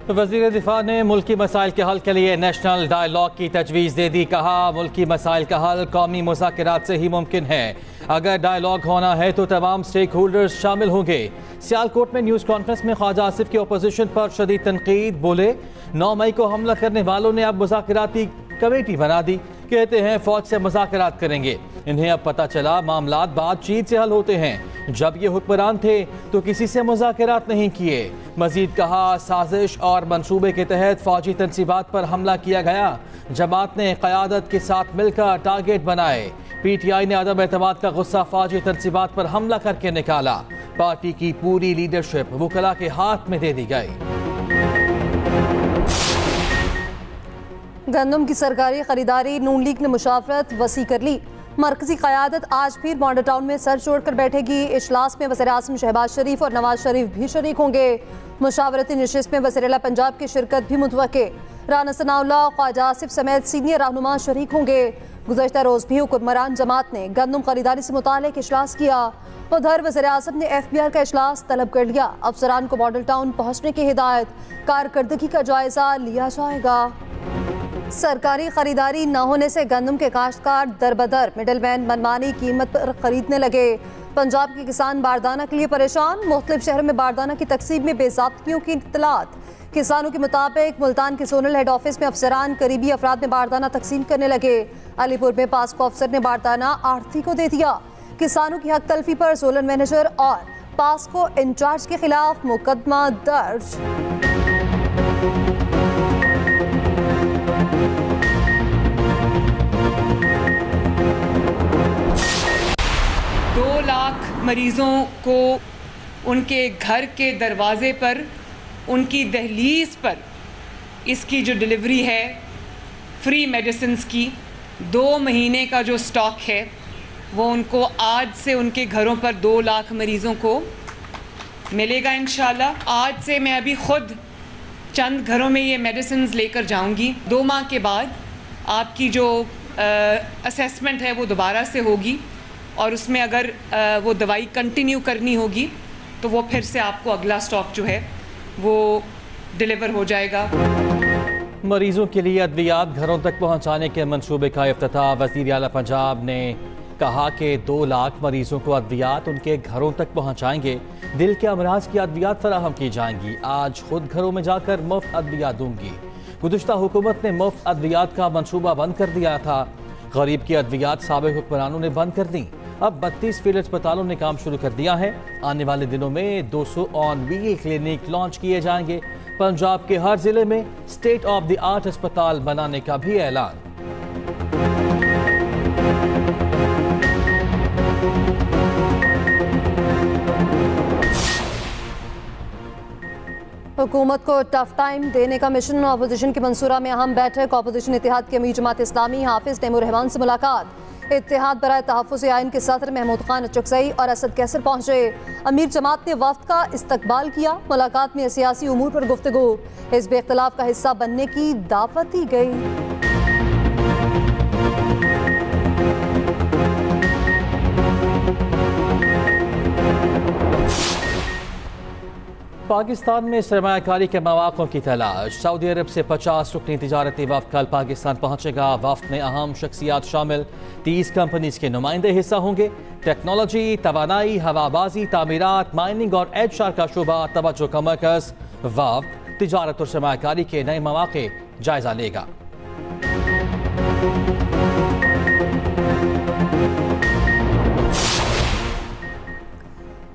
वज़ीर दिफा ने मुल्की मसाइल के हल के लिए नेशनल डायलॉग की तजवीज़ दे दी। कहा, मुल्की मसाइल का हल कौमी मुज़ाकरात से ही मुमकिन है। अगर डायलॉग होना है तो तमाम स्टेक होल्डर्स शामिल होंगे। सियालकोट में न्यूज़ कॉन्फ्रेंस में ख्वाजा आसिफ की अपोजिशन पर शदीद तनकीद। बोले, 9 मई को हमला करने वालों ने अब मुज़ाकराती कमेटी बना दी। कहते हैं फौज से मुज़ाकरात करेंगे। इन्हें अब पता चला मामलात बातचीत से हल होते हैं। जब ये हुक्मरान थे तो किसी से मुज़ाकरात नहीं किए। मजीद कहा, साजिश और मंसूबे के तहत फौजी तनसीबात पर हमला किया गया। जमात ने क़यादत के साथ मिलकर टारगेट बनाए। PTI ने अदम एतमाद का गुस्सा फौजी तनसीबात पर हमला करके निकाला। पार्टी की पूरी लीडरशिप वुकला के हाथ में दे दी गई। गंदम की सरकारी खरीदारी नून लीग ने मुशावरत वसी कर ली। मरकजी क़यादत आज फिर मॉडल टाउन में सर जोड़कर बैठेगी। इजलास में वज़ीर आज़म शहबाज शरीफ और नवाज शरीफ भी शरीक होंगे। मुशावरती नशिस्त में वज़ीर आला पंजाब की शिरकत भी मुतवक्के। राना सनाउल्लाह, ख्वाजा आसिफ समेत सीनियर रहनुमा शरीक होंगे। गुज़श्ता रोज़ भी हुक्मरान जमात ने गंदम खरीदारी से मुताल्लिक़ इजलास किया। उधर वज़ीर आज़म ने FBR का इजलास तलब कर लिया। अफसरान को मॉडल टाउन पहुँचने की हिदायत। कारकर्दगी का जायजा लिया जाएगा। सरकारी खरीदारी न होने से गंदम के काश्तकार दरबदर, मिडलमैन मनमानी कीमत पर खरीदने लगे। पंजाब के किसान बारदाना के लिए परेशान। मुख्तलिफ शहरों में बारदाना की तकसीम में बेज़ाब्तियों की इत्तलात। किसानों के मुताबिक मुल्तान के जोनल हेड ऑफिस में अफसरान करीबी अफराद में बारदाना तकसीम करने लगे। अलीपुर में पास्को अफसर ने बारदाना आढ़ती को दे दिया। किसानों की हक तलफी पर जोनल मैनेजर और पास्को इंचार्ज के खिलाफ मुकदमा दर्ज। 2 लाख मरीज़ों को उनके घर के दरवाज़े पर, उनकी दहलीज पर इसकी जो डिलीवरी है फ्री मेडिसिन्स की, 2 महीने का जो स्टॉक है वो उनको आज से उनके घरों पर 2 लाख मरीज़ों को मिलेगा इंशाल्लाह। आज से मैं अभी ख़ुद चंद घरों में ये मेडिसिन्स लेकर जाऊंगी। 2 माह के बाद आपकी जो असेसमेंट है वो दोबारा से होगी और उसमें अगर वो दवाई कंटिन्यू करनी होगी तो वो फिर से आपको अगला स्टॉक जो है वो डिलीवर हो जाएगा। मरीजों के लिए अद्वियात घरों तक पहुंचाने के मंसूबे का इफ्तिताह। वज़ीर आला पंजाब ने कहा कि 2 लाख मरीजों को अद्वियात उनके घरों तक पहुंचाएंगे। दिल के अमराज की अद्वियात फराहम की जाएंगी। आज खुद घरों में जाकर मुफ्त अद्वियात दूंगी। गुज़श्ता हुकूमत ने मुफ्त अद्वियात का मंसूबा बंद कर दिया था। गरीब की अद्वियात साबिक़ हुक्मरानों ने बंद कर दी। अब 32 फील्ड अस्पतालों ने काम शुरू कर दिया है। आने वाले दिनों में 200 ऑन-व्हील क्लिनिक लॉन्च किए जाएंगे। पंजाब के हर जिले में स्टेट ऑफ द आर्ट अस्पताल बनाने का भी ऐलान। हुकूमत को टफ टाइम देने का मिशन। अपोजिशन की मंसूरा में अहम बैठक। अपोजिशन इत्तेहाद के अमीर जमात इस्लामी हाफिज तैमूर रहमान से मुलाकात। इत्तेहाद बराए तहफ़्फ़ुज़ आइन के सदर महमूद खान चकसई और असद कैसर पहुंचे। अमीर जमात ने वफ्द का इस्तकबाल किया। मुलाकात में सियासी उमूर पर गुफ्तगू। हिज़्ब इख्तिलाफ का हिस्सा बनने की दावत दी गई। पाकिस्तान में सरमायाकारी के मौक़ों की तलाश। सऊदी अरब से 50 रुकनी तिजारती वफ़द कल पाकिस्तान पहुँचेगा। वफ़द में अहम शख्सियात शामिल। 30 कंपनीज के नुमाइंदे हिस्सा होंगे। टेक्नोलॉजी, तवानाई, हवाबाजी, तामीरात, माइनिंग और HR का शोबा तवज्जो का मरकज़। वफ़द तिजारत और सरमायाकारी के नए मौक़े जायज़ा लेगा।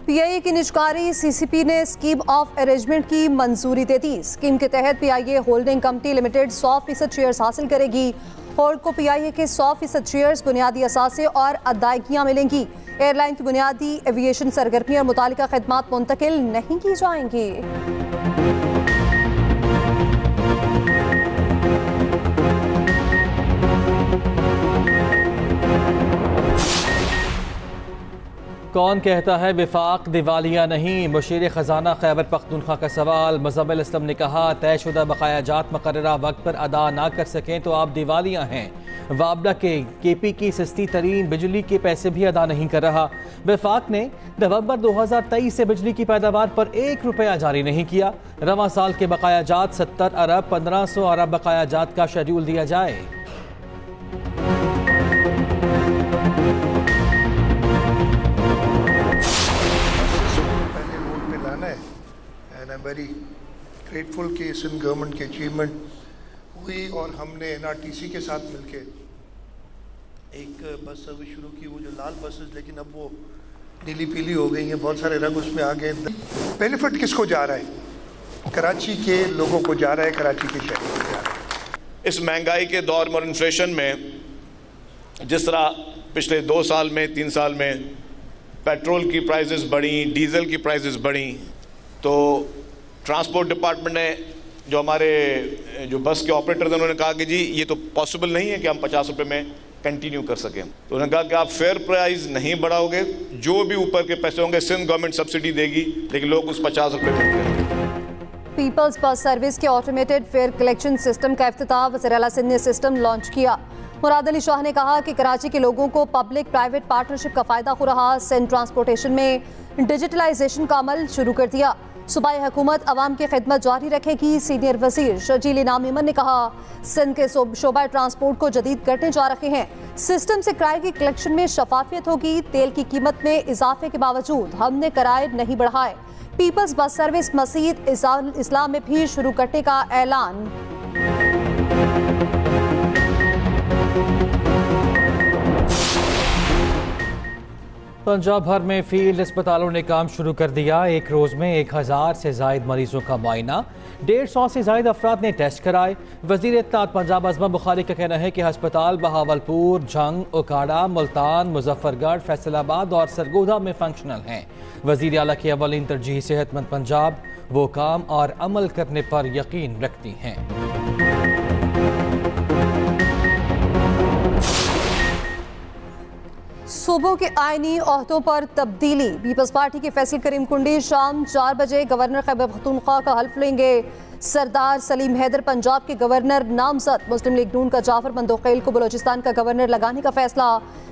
PIA की निजकारी। CCP ने स्कीम ऑफ अरेंजमेंट की मंजूरी दे दी। स्कीम के तहत PIA holding company limited 100% shares हासिल करेगी। होल्ड को PIA के 100% शेयर्स, बुनियादी असासे और अदायगियाँ मिलेंगी। एयरलाइन की बुनियादी एविएशन सरगर्मी और मुतालिका खदमात मुंतकिल नहीं की जाएंगी। कौन कहता है विफाक दिवालिया नहीं? मुशीर खजाना खैबर पख्तूनख्वा का सवाल। मुज़म्मिल असलम ने कहा तयशुदा बकायाजात मुकर्ररा वक्त पर अदा ना कर सकें तो आप दिवालिया हैं। वाबडा के KP की सस्ती तरीन बिजली के पैसे भी अदा नहीं कर रहा। विफाक ने नवंबर 2023 से बिजली की पैदावार पर 1 रुपया जारी नहीं किया। रवां साल के बकायाजात 70 अरब 1500 अरब बकायाजात का शेड्यूल दिया जाए। And I'm very grateful कि सिंध गवर्नमेंट की अचीवमेंट हुई और हमने NRTC के साथ मिलके एक बस सर्विस शुरू की, वो जो लाल बसेस, लेकिन अब वो नीली पीली हो गई हैं, बहुत सारे रंग उसमें आ गए। बेनिफिट किसको जा रहा है? कराची के लोगों को जा रहा है, कराची के शहर को जा रहा है। इस महंगाई के दौर में और इन्फ्लेशन में जिस तरह पिछले 2 साल में 3 साल में पेट्रोल की प्राइसेस बढ़ी, डीजल की प्राइसेस बढ़ी, तो ट्रांसपोर्ट डिपार्टमेंट ने जो हमारे जो बस के ऑपरेटर थे उन्होंने कहा कि जी ये तो पॉसिबल नहीं है कि हम 50 रुपये में कंटिन्यू कर सकें। तो उन्होंने कहा कि आप फेयर प्राइस नहीं बढ़ाओगे, जो भी ऊपर के पैसे होंगे सिंध गवर्नमेंट सब्सिडी देगी, लेकिन लोग उस 50 रुपये में करेंगे। पीपल्स बस सर्विस के ऑटोमेटेड फेयर कलेक्शन सिस्टम का इफ्तिताह वज़ीर आला सिंध ने सिस्टम लॉन्च किया। मुराद अली शाह ने कहा कि कराची के लोगों को पब्लिक प्राइवेट पार्टनरशिप का फ़ायदा हो रहा। सिंध ट्रांसपोर्टेशन में डिजिटलाइजेशन का अमल शुरू कर दिया। सूबाई हुकूमत अवाम की खिदमत जारी रखेगी। सीनियर वजीर शर्जील इनाम इमन ने कहा सिंध के शोबा ट्रांसपोर्ट को जदीद करने जा रहे हैं। सिस्टम से किराए की कलेक्शन में शफाफियत होगी। तेल की कीमत में इजाफे के बावजूद हमने किराए नहीं बढ़ाए। पीपल्स बस सर्विस मजीद इस्लाम में भी शुरू करने का ऐलान। पंजाब भर में फील्ड अस्पतालों ने काम शुरू कर दिया। एक रोज़ में 1000 से ज़ायद मरीजों का मुआयना, 150 से ज़ायद अफराद ने टेस्ट कराए। वज़ीर इत्तलात पंजाब अज़मा बुखारी का कहना है कि अस्पताल बहावलपुर, जंग, उकाड़ा, मुल्तान, मुजफ्फरगढ़, फैसलाबाद और सरगोधा में फंक्शनल हैं। वज़ीर आला की अवलीन तरजीह सेहतमंद पंजाब, वो काम और अमल करने पर यकीन रखती हैं। सूबों के आईनी ओहदों पर तब्दीली। पीपल्स पार्टी के फैसल करीम कुंडी शाम 4 बजे गवर्नर खैबर पख्तूनख्वा का हल्फ लेंगे। सरदार सलीम हैदर पंजाब के गवर्नर नामजद। मुस्लिम लीग नून का जाफर मंदोखेल को बलोचिस्तान का गवर्नर लगाने का फैसला।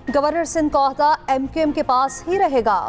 गवर्नर सिंध का ओहदा MQM के पास ही रहेगा।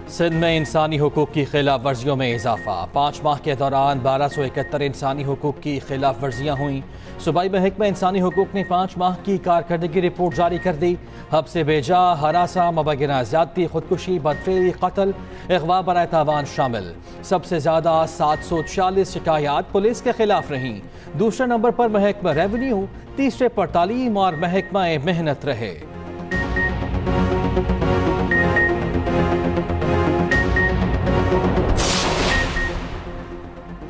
सिंध में इंसानी हुकूक की खिलाफ वर्जियों में इजाफा। 5 माह के दौरान 1271 इंसानी हुकूक की खिलाफ वर्जियाँ हुई। सूबाई महकमा इंसानी हुकूक ने 5 माह की कारकर्दगी रिपोर्ट जारी कर दी। हब से बेजा, हरासा, मुबैना ज़्यादती, खुदकुशी, बदफेली, कत्ल, अगवा बराए तावान शामिल। सबसे ज़्यादा 746 शिकायत पुलिस के खिलाफ रहीं। दूसरे नंबर पर महकमा रेवेन्यू, तीसरे पर तालीम और महकमा मेहनत रहे।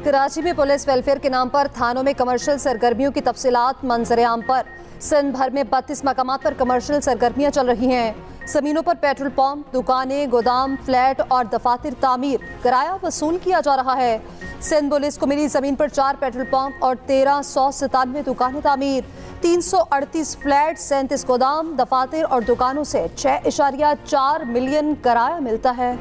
कराची में पुलिस वेलफेयर के नाम पर थानों में कमर्शियल सरगर्मियों की तफसीलात मंजर-ए-आम पर। सिंध भर में 32 मकामात पर कमर्शियल सरगर्मियां चल रही हैं। ज़मीनों पर पेट्रोल पंप, दुकानें, गोदाम, फ्लैट और दफातर तामीर, किराया वसूल किया जा रहा है। सिंध पुलिस को मिली ज़मीन पर 4 पेट्रोल पंप और 1397 दुकानें तामीर, 338 फ्लैट, 37 गोदाम, दफातर और दुकानों से 6.4 मिलियन किराया मिलता है।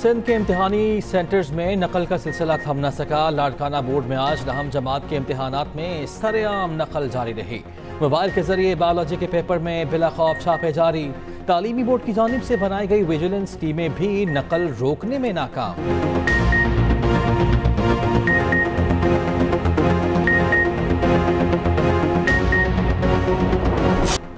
सिंध के इम्तिहानी सेंटर्स में नकल का सिलसिला थम न सका। लाड़काना बोर्ड में आज दहम जमात के इम्तिहानात में सरेआम नकल जारी रही। मोबाइल के जरिए बायोलॉजी के पेपर में बिला खौफ छापे जारी। तालीमी बोर्ड की जानिब से बनाई गई विजिलेंस टीमें भी नकल रोकने में नाकाम।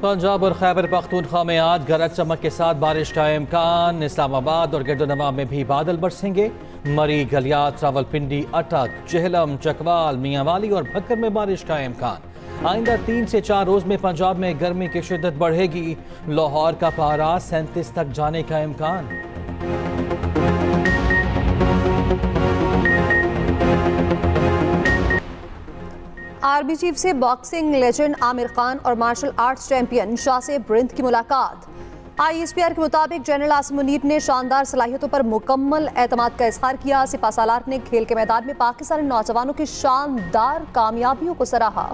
पंजाब और खैबर पख्तूनख्वा में आज गरज चमक के साथ बारिश का इम्कान। इस्लामाबाद और गिरदोनवा में भी बादल बरसेंगे। मरी, गलियात, रावलपिंडी, अटक, चेहलम, चकवाल, मियांवाली और भक्कर में बारिश का इम्कान। आइंदा 3 से 4 रोज में पंजाब में गर्मी की शिद्दत बढ़ेगी। लाहौर का पारा 37 तक जाने का इम्कान। आर्मी चीफ से बॉक्सिंग लेजेंड आमिर खान और मार्शल आर्ट्स चैंपियन शासिब रिंद की मुलाकात। ISPR के मुताबिक जनरल आसिम मुनीर ने शानदार सलाहियतों पर मुकम्मल एतमाद का इजहार किया। सिपा सालार ने खेल के मैदान में पाकिस्तानी नौजवानों की शानदार कामयाबियों को सराहा।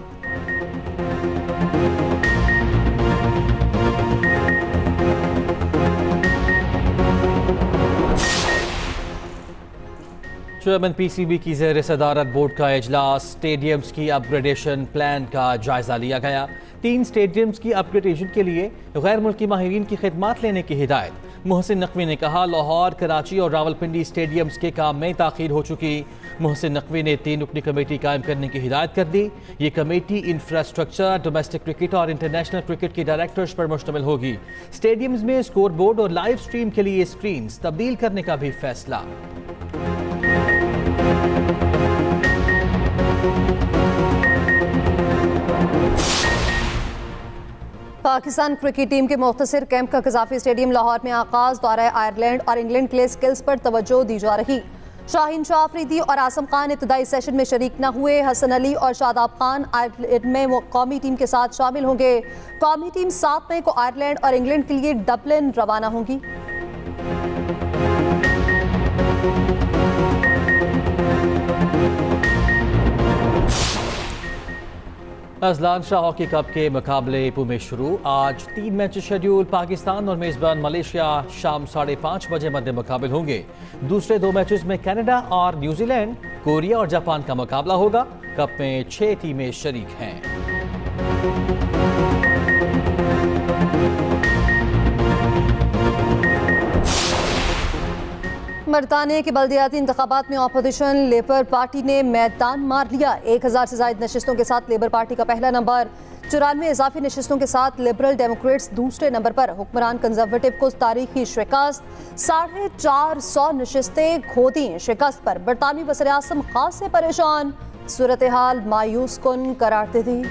चेयरमैन PCB की ज़ेर सदारत बोर्ड का इजलास, स्टेडियम्स की अपग्रेडेशन प्लान का जायजा लिया गया। 3 स्टेडियम्स की अपग्रेडेशन के लिए गैर मुल्की माहिरीन की खिदमात लेने की हिदायत। मोहसिन नकवी ने कहा, लाहौर, कराची और रावलपिंडी स्टेडियम्स के काम में ताखीर हो चुकी। मोहसिन नकवी ने 3 रुकनी कमेटी कायम करने की हिदायत कर दी। ये कमेटी इंफ्रास्ट्रक्चर, डोमेस्टिक क्रिकेट और इंटरनेशनल क्रिकेट की डायरेक्टर्स पर मुश्तमिल होगी। स्टेडियम्स में स्कोर बोर्ड और लाइव स्ट्रीम के लिए स्क्रीन तब्दील करने का भी फैसला। पाकिस्तान क्रिकेट टीम के मुख्तसर कैंप का कज़ाफी स्टेडियम लाहौर में आगाज। दौरा आयरलैंड और इंग्लैंड के लिए स्किल्स पर तवज्जो दी जा रही। शाहीन शाह अफरीदी और आसम खान इब्तदाई सेशन में शरीक न हुए। हसन अली और शादाब खान आयरलैंड में कौमी टीम के साथ शामिल होंगे। कौमी टीम 7 मई को आयरलैंड और इंग्लैंड के लिए डबलिन रवाना होंगी। अजलान शाह हॉकी कप के मुकाबले पुणे में शुरू। आज 3 मैच शेड्यूल। पाकिस्तान और मेजबान मलेशिया शाम 5:30 बजे मध्य मुकाबले होंगे। दूसरे 2 मैचेस में कनाडा और न्यूजीलैंड, कोरिया और जापान का मुकाबला होगा। कप में 6 टीमें शरीक हैं। बरतानिया के बल्दियाती इंतखाबात में अपोजिशन लेबर पार्टी ने मैदान मार लिया। 1000 से ज्यादा नशिस्तों के साथ लेबर पार्टी का पहला नंबर। 94 इजाफी नशिस्तों के साथ लिबरल डेमोक्रेट्स दूसरे नंबर पर। हुक्मरान कंजर्वेटिव को तारीखी शिकस्त, 450 नशिस्तें खो दी। शिकस्त पर बरतानवी वज़ीर आज़म खासे परेशान। सूरत हाल मायूस कुन करार दे दी।